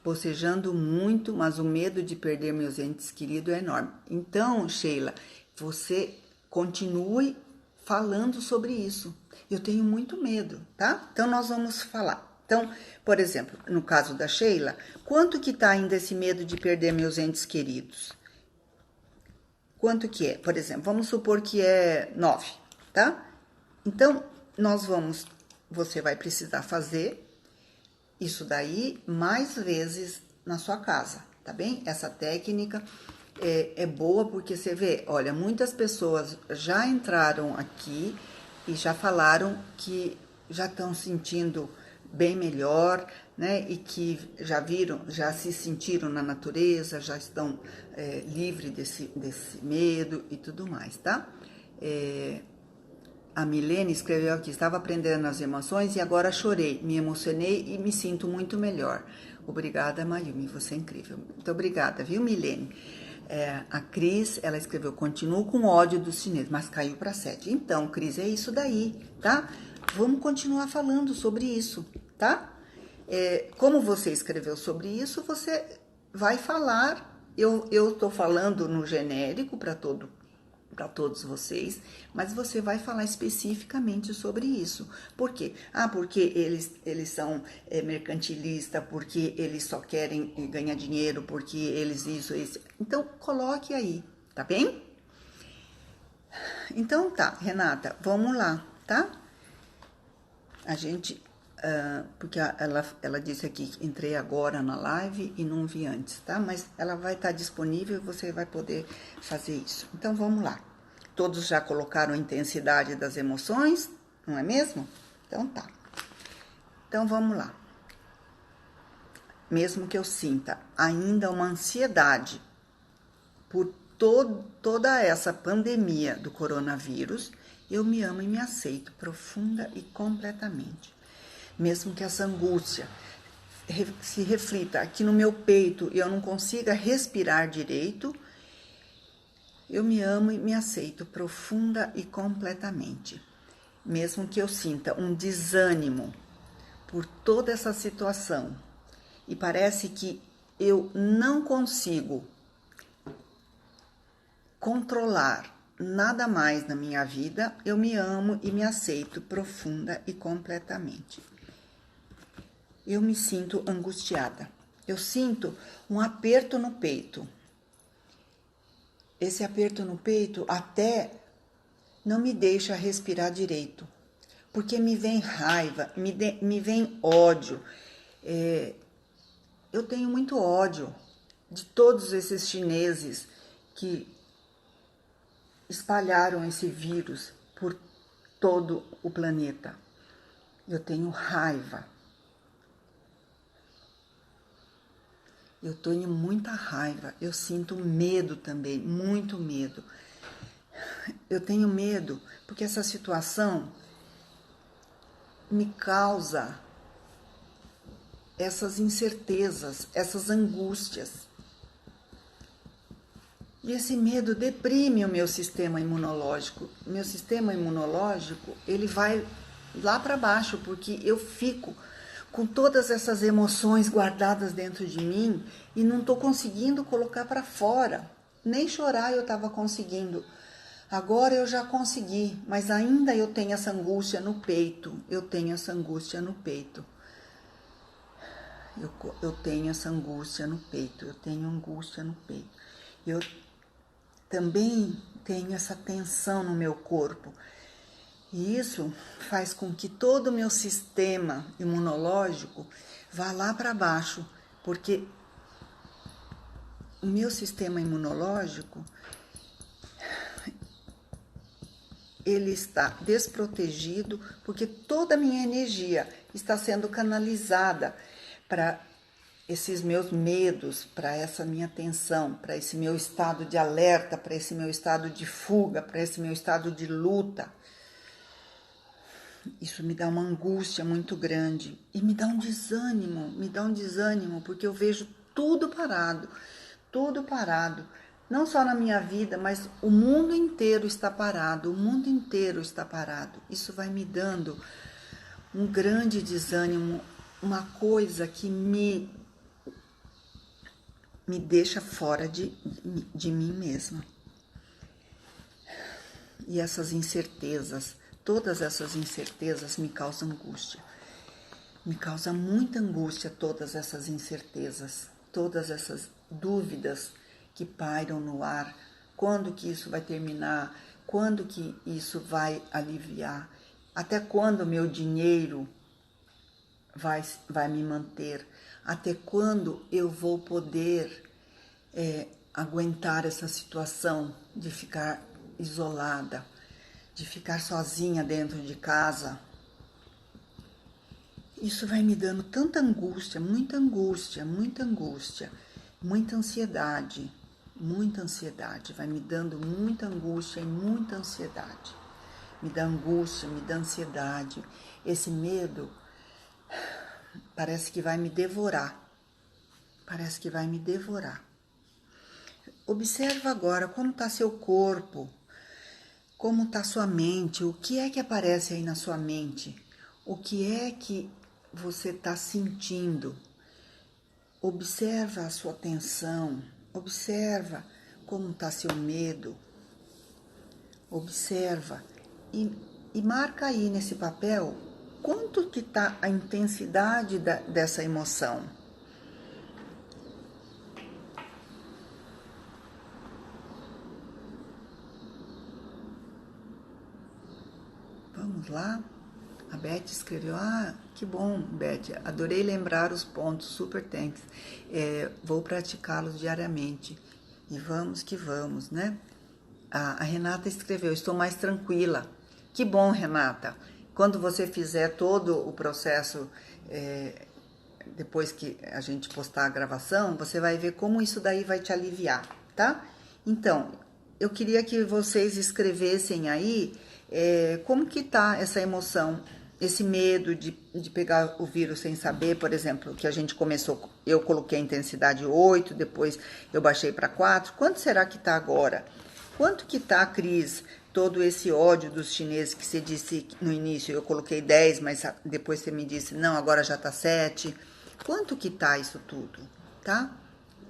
Bocejando muito, mas o medo de perder meus entes queridos é enorme. Então, Sheila, você continue falando sobre isso. Eu tenho muito medo, tá? Então, nós vamos falar. Então, por exemplo, no caso da Sheila, quanto que tá ainda esse medo de perder meus entes queridos? Quanto que é? Por exemplo, vamos supor que é 9, tá? Então, você vai precisar fazer isso daí mais vezes na sua casa, tá bem? Essa técnica é boa porque você vê, olha, muitas pessoas já entraram aqui e já falaram que já estão sentindo bem melhor, né? E que já se sentiram na natureza, já estão livres desse medo e tudo mais, tá? A Milene escreveu aqui, estava aprendendo as emoções e agora chorei, me emocionei e me sinto muito melhor. Obrigada, Mayumi, você é incrível. Muito obrigada, viu, Milene? A Cris, ela escreveu, continuo com ódio dos chineses, mas caiu para 7. Então, Cris, é isso daí, tá? Vamos continuar falando sobre isso, tá? Como você escreveu sobre isso, você vai falar, eu tô falando no genérico para todos vocês, mas você vai falar especificamente sobre isso. Por quê? Porque eles são mercantilistas, porque eles só querem ganhar dinheiro, porque eles isso. Então, coloque aí, tá bem? Então, tá, Renata, vamos lá, tá? A gente... porque ela disse aqui que entrei agora na live e não vi antes, tá? Mas ela vai estar disponível e você vai poder fazer isso. Então, vamos lá. Todos já colocaram a intensidade das emoções, não é mesmo? Então, tá. Então, vamos lá. Mesmo que eu sinta ainda uma ansiedade por toda essa pandemia do coronavírus, eu me amo e me aceito profunda e completamente. Mesmo que essa angústia se reflita aqui no meu peito e eu não consiga respirar direito, eu me amo e me aceito profunda e completamente. Mesmo que eu sinta um desânimo por toda essa situação e parece que eu não consigo controlar nada mais na minha vida, eu me amo e me aceito profunda e completamente. Eu me sinto angustiada. Eu sinto um aperto no peito. Esse aperto no peito até não me deixa respirar direito, porque me vem raiva, me vem ódio. Eu tenho muito ódio de todos esses chineses que espalharam esse vírus por todo o planeta. Eu tenho raiva. Eu tenho muita raiva, eu sinto medo também, muito medo. Eu tenho medo porque essa situação me causa essas incertezas, essas angústias. E esse medo deprime o meu sistema imunológico. Meu sistema imunológico, ele vai lá para baixo, porque eu fico com todas essas emoções guardadas dentro de mim e não estou conseguindo colocar para fora. Nem chorar eu estava conseguindo. Agora eu já consegui, mas ainda eu tenho essa angústia no peito. Eu tenho essa angústia no peito. Eu tenho essa angústia no peito. Eu tenho angústia no peito. Eu também tenho essa tensão no meu corpo. E isso faz com que todo o meu sistema imunológico vá lá para baixo, porque o meu sistema imunológico, ele está desprotegido, porque toda a minha energia está sendo canalizada para esses meus medos, para essa minha tensão, para esse meu estado de alerta, para esse meu estado de fuga, para esse meu estado de luta. Isso me dá uma angústia muito grande e me dá um desânimo, porque eu vejo tudo parado, não só na minha vida, mas o mundo inteiro está parado, Isso vai me dando um grande desânimo, uma coisa que me deixa fora de mim mesma. E essas incertezas, todas essas incertezas me causam angústia. Me causa muita angústia todas essas incertezas, todas essas dúvidas que pairam no ar. Quando que isso vai terminar? Quando que isso vai aliviar? Até quando meu dinheiro vai me manter? Até quando eu vou poder aguentar essa situação de ficar isolada, de ficar sozinha dentro de casa? Isso vai me dando tanta angústia, muita ansiedade, vai me dando muita angústia e muita ansiedade. Me dá angústia, me dá ansiedade. Esse medo parece que vai me devorar. Observa agora como está seu corpo, como está sua mente, o que é que aparece aí na sua mente, o que é que você está sentindo. Observa a sua tensão, observa como está seu medo, observa e marca aí nesse papel quanto que está a intensidade dessa emoção. Vamos lá? A Beth escreveu, que bom, Beth, adorei lembrar os pontos, super thanks. Vou praticá-los diariamente. E vamos que vamos, né? A Renata escreveu, estou mais tranquila. Que bom, Renata. Quando você fizer todo o processo, depois que a gente postar a gravação, você vai ver como isso daí vai te aliviar, tá? Então, eu queria que vocês escrevessem aí como que tá essa emoção, esse medo de pegar o vírus sem saber, por exemplo, que a gente começou, eu coloquei a intensidade 8, depois eu baixei para 4, quanto será que tá agora? Quanto que tá, Cris, todo esse ódio dos chineses que você disse no início, eu coloquei 10, mas depois você me disse, não, agora já tá 7, quanto que tá isso tudo, tá?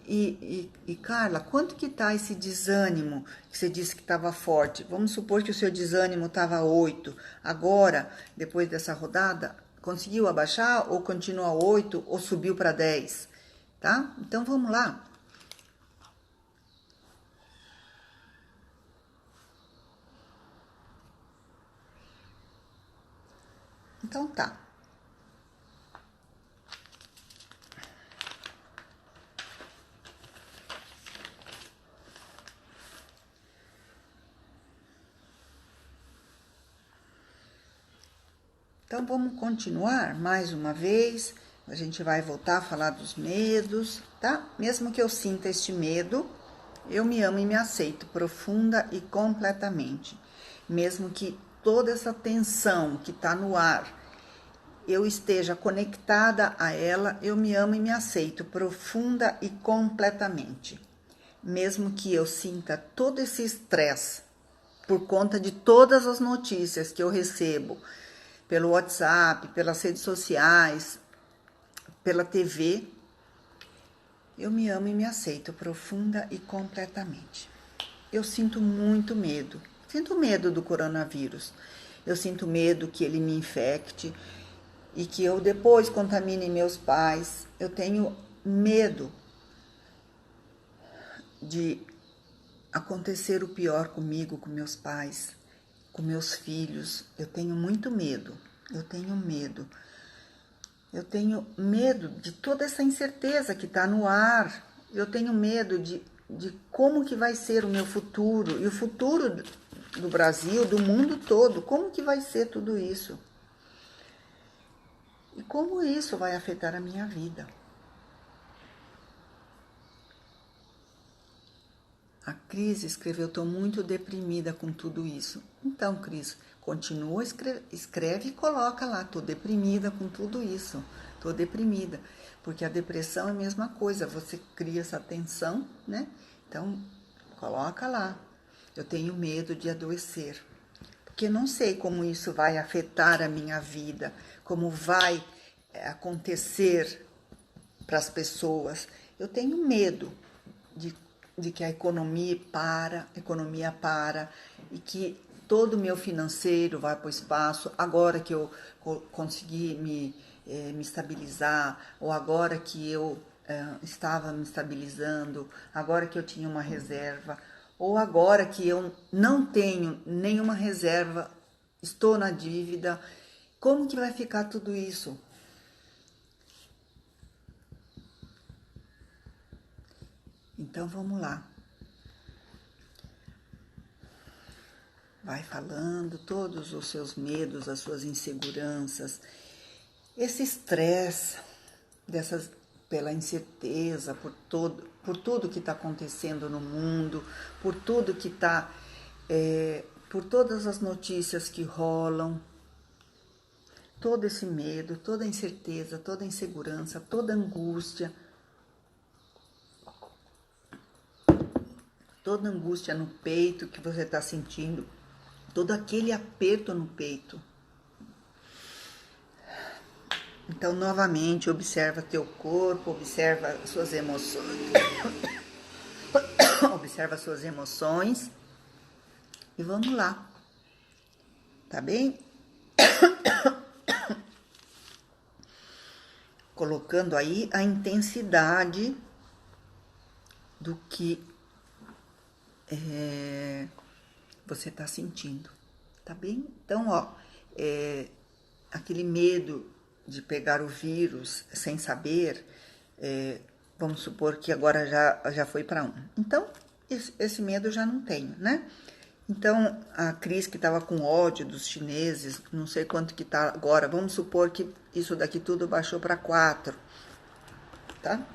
E Carla, quanto que tá esse desânimo que você disse que estava forte? Vamos supor que o seu desânimo estava 8. Agora, depois dessa rodada, conseguiu abaixar ou continua 8 ou subiu para 10? Tá? Então vamos lá. Então tá. Então, vamos continuar mais uma vez. A gente vai voltar a falar dos medos, tá? Mesmo que eu sinta este medo, Eu me amo e me aceito profunda e completamente. Mesmo que toda essa tensão que está no ar, eu esteja conectada a ela, eu me amo e me aceito profunda e completamente. Mesmo que eu sinta todo esse estresse por conta de todas as notícias que eu recebo pelo WhatsApp, pelas redes sociais, pela TV, eu me amo e me aceito profunda e completamente. Eu sinto muito medo. Sinto medo do coronavírus. Eu sinto medo que ele me infecte e que eu depois contamine meus pais. Eu tenho medo de acontecer o pior comigo, com meus pais, com meus filhos. Eu tenho muito medo. Eu tenho medo. Eu tenho medo de toda essa incerteza que está no ar. Eu tenho medo de como que vai ser o meu futuro e o futuro do Brasil, do mundo todo. Como que vai ser tudo isso? E como isso vai afetar a minha vida? A Cris escreveu, estou muito deprimida com tudo isso. Então, Cris, continua, escreve e coloca lá, estou deprimida com tudo isso. Estou deprimida, porque a depressão é a mesma coisa, você cria essa tensão, né? Então, coloca lá, eu tenho medo de adoecer, porque não sei como isso vai afetar a minha vida, como vai acontecer para as pessoas. Eu tenho medo de que a economia para e que todo o meu financeiro vai para o espaço agora que eu consegui me estabilizar, ou agora que eu estava me estabilizando, agora que eu tinha uma reserva, ou agora que eu não tenho nenhuma reserva, estou na dívida. Como que vai ficar tudo isso? Então vamos lá. Vai falando todos os seus medos, as suas inseguranças, esse estresse pela incerteza, por tudo que está acontecendo no mundo, por tudo que está, por todas as notícias que rolam, todo esse medo, toda a incerteza, toda a insegurança, toda a angústia, toda a angústia no peito que você está sentindo, todo aquele aperto no peito. Então, novamente, observa teu corpo, observa suas emoções, observa suas emoções e vamos lá, tá bem? Colocando aí a intensidade do que você está sentindo, tá bem? Então, ó, aquele medo de pegar o vírus sem saber, vamos supor que agora já foi para 1. Então, esse medo eu já não tenho, né? Então, a Cris que estava com ódio dos chineses, não sei quanto que tá agora, vamos supor que isso daqui tudo baixou para 4, tá?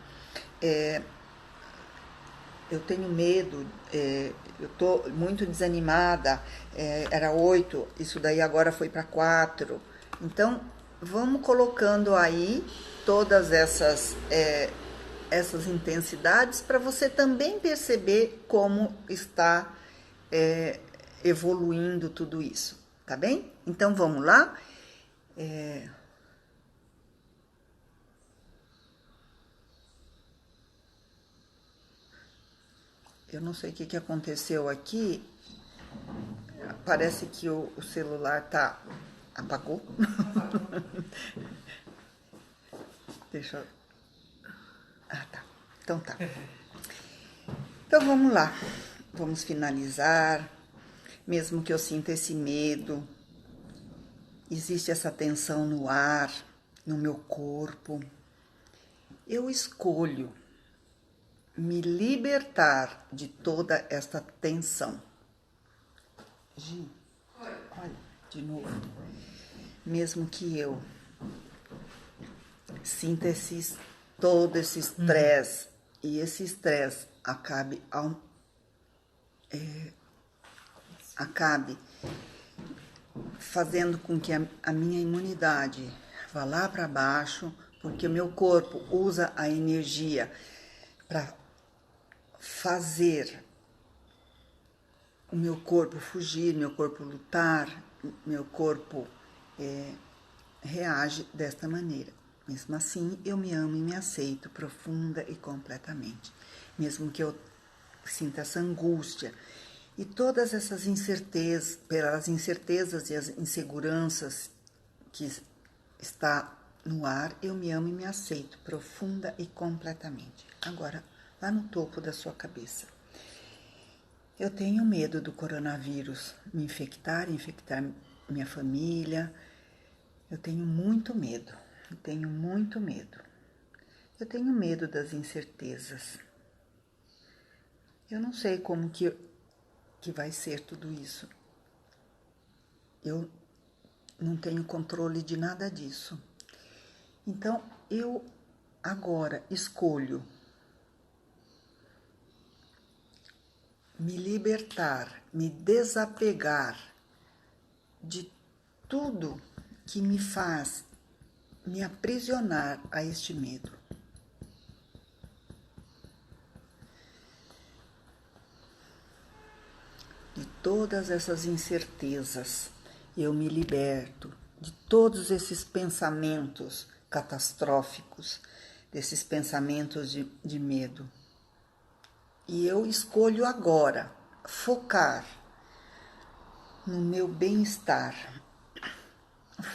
Eu tenho medo, eu tô muito desanimada, era 8, isso daí agora foi para 4. Então, vamos colocando aí todas essas intensidades para você também perceber como está evoluindo tudo isso, tá bem? Então, vamos lá? Eu não sei o que aconteceu aqui, parece que o celular apagou. Deixa eu... Ah, tá. Então tá. Então vamos lá. Vamos finalizar. Mesmo que eu sinta esse medo, existe essa tensão no ar, no meu corpo. Eu escolho me libertar de toda esta tensão. Gi, olha, de novo. Mesmo que eu sinta todo esse estresse, e esse estresse acabe acabe fazendo com que a minha imunidade vá lá para baixo, porque o meu corpo usa a energia para fazer o meu corpo fugir, meu corpo lutar, meu corpo reage desta maneira. Mesmo assim, eu me amo e me aceito profunda e completamente. Mesmo que eu sinta essa angústia e todas essas incertezas, pelas incertezas e as inseguranças que está no ar, eu me amo e me aceito profunda e completamente. Agora, lá no topo da sua cabeça. Eu tenho medo do coronavírus me infectar minha família. Eu tenho muito medo. Eu tenho muito medo. Eu tenho medo das incertezas. Eu não sei como que vai ser tudo isso. Eu não tenho controle de nada disso. Então, eu agora escolho me libertar, me desapegar de tudo que me faz me aprisionar a este medo. De todas essas incertezas, eu me liberto de todos esses pensamentos catastróficos, desses pensamentos de medo. E eu escolho agora focar no meu bem-estar,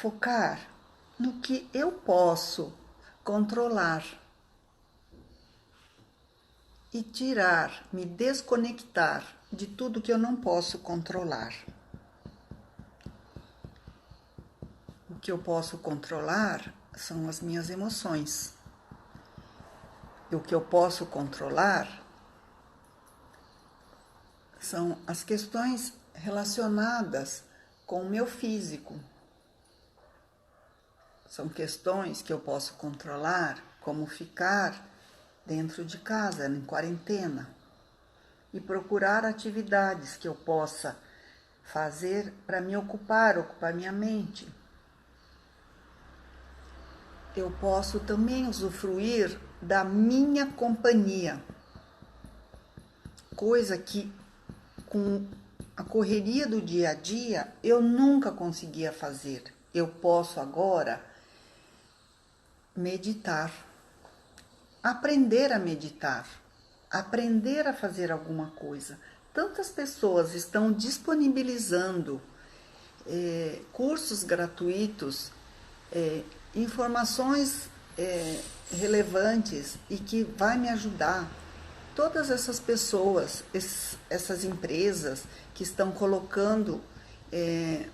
focar no que eu posso controlar e tirar, me desconectar de tudo que eu não posso controlar. O que eu posso controlar são as minhas emoções. E o que eu posso controlar são as questões relacionadas com o meu físico. São questões que eu posso controlar, como ficar dentro de casa, em quarentena, e procurar atividades que eu possa fazer para me ocupar minha mente. Eu posso também usufruir da minha companhia, coisa que com a correria do dia a dia eu nunca conseguia fazer. Eu posso agora meditar, aprender a meditar, aprender a fazer alguma coisa. Tantas pessoas estão disponibilizando cursos gratuitos, informações relevantes e que vai me ajudar. Todas essas pessoas, essas empresas que estão colocando e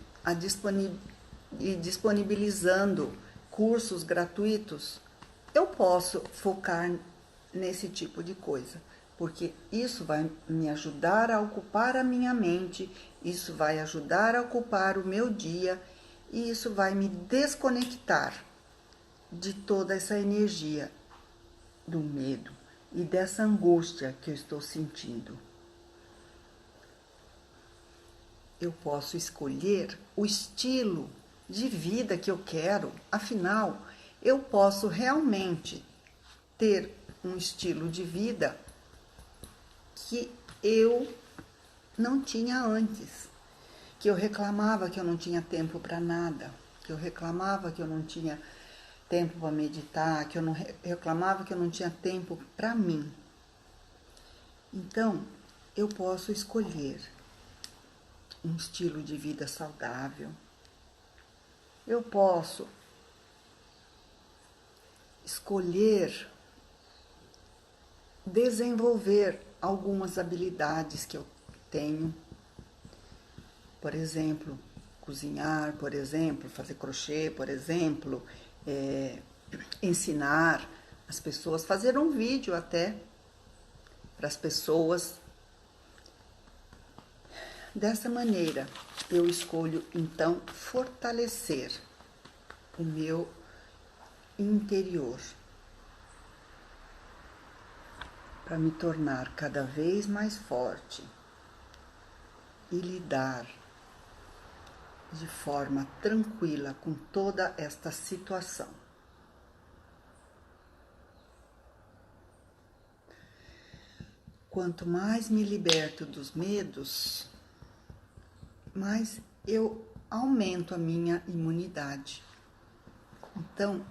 disponibilizando cursos gratuitos, eu posso focar nesse tipo de coisa, porque isso vai me ajudar a ocupar a minha mente, isso vai ajudar a ocupar o meu dia e isso vai me desconectar de toda essa energia do medo e dessa angústia que eu estou sentindo. Eu posso escolher o estilo de vida que eu quero, afinal, eu posso realmente ter um estilo de vida que eu não tinha antes, que eu reclamava que eu não tinha tempo para nada, que eu reclamava que eu não tinha tempo para meditar, que eu não reclamava que eu não tinha tempo para mim. Então, eu posso escolher um estilo de vida saudável. Eu posso escolher desenvolver algumas habilidades que eu tenho. Por exemplo, cozinhar, por exemplo, fazer crochê, por exemplo, ensinar as pessoas, fazer um vídeo até para as pessoas. Dessa maneira, eu escolho então fortalecer o meu interior para me tornar cada vez mais forte, e lidar de forma tranquila com toda esta situação. Quanto mais me liberto dos medos, mais eu aumento a minha imunidade. Então,